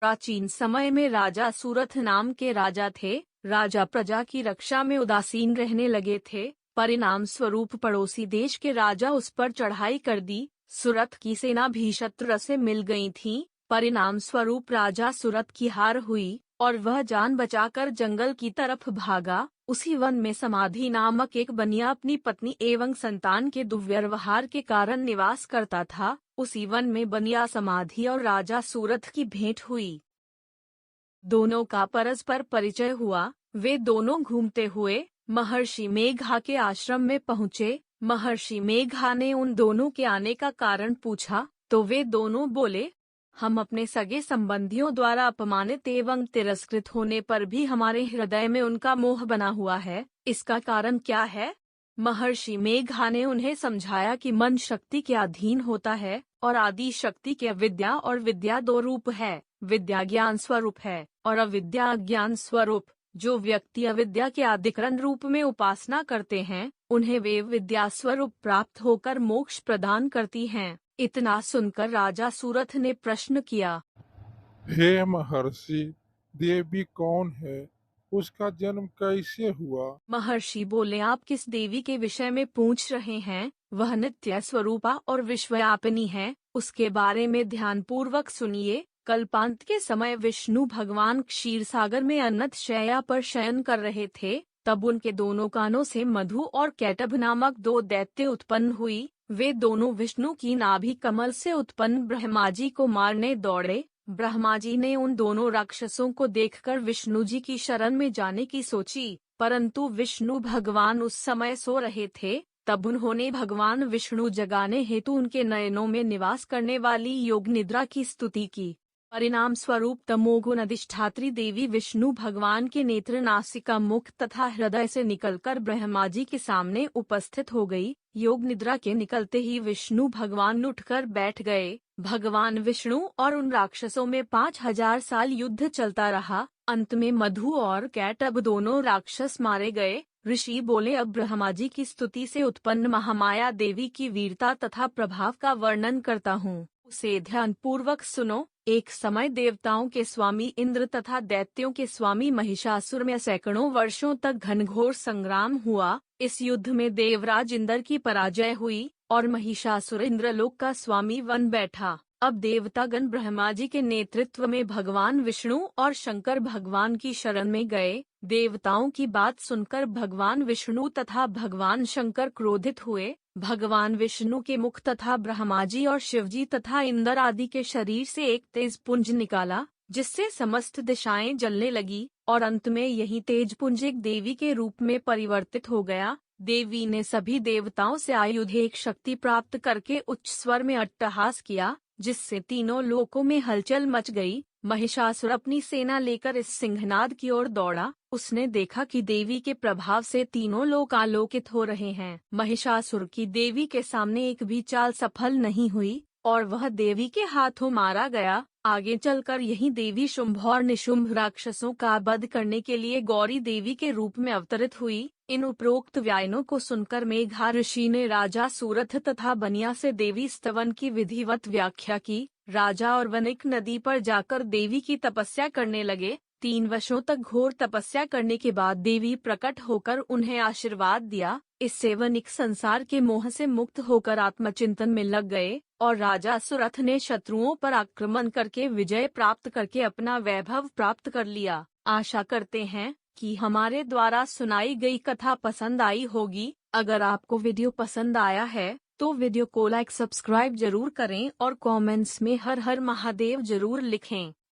प्राचीन समय में राजा सूरथ नाम के राजा थे। राजा प्रजा की रक्षा में उदासीन रहने लगे थे। परिणाम स्वरूप पड़ोसी देश के राजा उस पर चढ़ाई कर दी। सूरथ की सेना भी शत्रु से मिल गई थी। परिणाम स्वरूप राजा सूरथ की हार हुई और वह जान बचाकर जंगल की तरफ भागा। उसी वन में समाधि नामक एक बनिया अपनी पत्नी एवं संतान के दुर्व्यवहार के कारण निवास करता था। उसी वन में बनिया समाधि और राजा सूरथ की भेंट हुई। दोनों का परस्पर परिचय हुआ। वे दोनों घूमते हुए महर्षि मेघा के आश्रम में पहुँचे। महर्षि मेघा ने उन दोनों के आने का कारण पूछा तो वे दोनों बोले, हम अपने सगे संबंधियों द्वारा अपमानित एवं तिरस्कृत होने पर भी हमारे हृदय में उनका मोह बना हुआ है। इसका कारण क्या है? महर्षि मेघा ने उन्हें समझाया कि मन शक्ति के अधीन होता है और आदि शक्ति के विद्या और विद्या दो रूप है। विद्या ज्ञान स्वरूप है और अविद्या अज्ञान स्वरूप। जो व्यक्ति अविद्या के अधिकरण रूप में उपासना करते हैं, उन्हें वे विद्या स्वरूप प्राप्त होकर मोक्ष प्रदान करती हैं। इतना सुनकर राजा सूरथ ने प्रश्न किया, हे महर्षि, देवी कौन है? उसका जन्म कैसे हुआ? महर्षि बोले, आप किस देवी के विषय में पूछ रहे हैं? वह नित्य स्वरूपा और विश्वव्यापिनी है। उसके बारे में ध्यान पूर्वक सुनिए। कल्पांत के समय विष्णु भगवान क्षीर सागर में अनंत शैया पर शयन कर रहे थे। तब उनके दोनों कानों से मधु और कैटभ नामक दो दैत्य उत्पन्न हुई। वे दोनों विष्णु की नाभि कमल से उत्पन्न ब्रह्मा जी को मारने दौड़े। ब्रह्मा जी ने उन दोनों राक्षसों को देखकर विष्णु जी की शरण में जाने की सोची, परंतु विष्णु भगवान उस समय सो रहे थे। तब उन्होंने भगवान विष्णु जगाने हेतु उनके नयनों में निवास करने वाली योग निद्रा की स्तुति की। परिणाम स्वरूप तमोगुण अधिष्ठात्री देवी विष्णु भगवान के नेत्र, नासिका, मुख तथा हृदय से निकलकर ब्रह्मा जी के सामने उपस्थित हो गई। योग निद्रा के निकलते ही विष्णु भगवान उठकर बैठ गए। भगवान विष्णु और उन राक्षसों में 5000 साल युद्ध चलता रहा। अंत में मधु और कैटभ दोनों राक्षस मारे गए। ऋषि बोले, अब ब्रह्मा जी की स्तुति से उत्पन्न महामाया देवी की वीरता तथा प्रभाव का वर्णन करता हूँ, उसे ध्यान पूर्वक सुनो। एक समय देवताओं के स्वामी इंद्र तथा दैत्यों के स्वामी महिषासुर में सैकड़ों वर्षों तक घनघोर संग्राम हुआ। इस युद्ध में देवराज इंद्र की पराजय हुई और महिषासुर इंद्रलोक का स्वामी बन बैठा। अब देवतागण ब्रह्मा जी के नेतृत्व में भगवान विष्णु और शंकर भगवान की शरण में गए। देवताओं की बात सुनकर भगवान विष्णु तथा भगवान शंकर क्रोधित हुए। भगवान विष्णु के मुख तथा ब्रह्मा जी और शिव जी तथा इंद्र आदि के शरीर से एक तेज पुंज निकाला, जिससे समस्त दिशाएं जलने लगी और अंत में यही तेज पुंज एक देवी के रूप में परिवर्तित हो गया। देवी ने सभी देवताओं से आयुधेय शक्ति प्राप्त करके उच्च स्वर में अट्टहास किया, जिससे तीनों लोकों में हलचल मच गई। महिषासुर अपनी सेना लेकर इस सिंहनाद की ओर दौड़ा। उसने देखा कि देवी के प्रभाव से तीनों लोक आलोकित हो रहे हैं। महिषासुर की देवी के सामने एक भी चाल सफल नहीं हुई और वह देवी के हाथों मारा गया। आगे चलकर यही देवी शुंभ और निशुंभ राक्षसों का वध करने के लिए गौरी देवी के रूप में अवतरित हुई। इन उपरोक्त व्यायनों को सुनकर मेघा ऋषि ने राजा सूरथ तथा बनिया से देवी स्तवन की विधिवत व्याख्या की। राजा और वनिक नदी पर जाकर देवी की तपस्या करने लगे। 3 वर्षों तक घोर तपस्या करने के बाद देवी प्रकट होकर उन्हें आशीर्वाद दिया। इससे वनिक संसार के मोह से मुक्त होकर आत्मचिंतन में लग गए और राजा सूरथ ने शत्रुओं पर आक्रमण करके विजय प्राप्त करके अपना वैभव प्राप्त कर लिया। आशा करते हैं कि हमारे द्वारा सुनाई गई कथा पसंद आई होगी। अगर आपको वीडियो पसंद आया है तो वीडियो को लाइक, सब्सक्राइब जरूर करें और कमेंट्स में हर हर महादेव जरूर लिखें।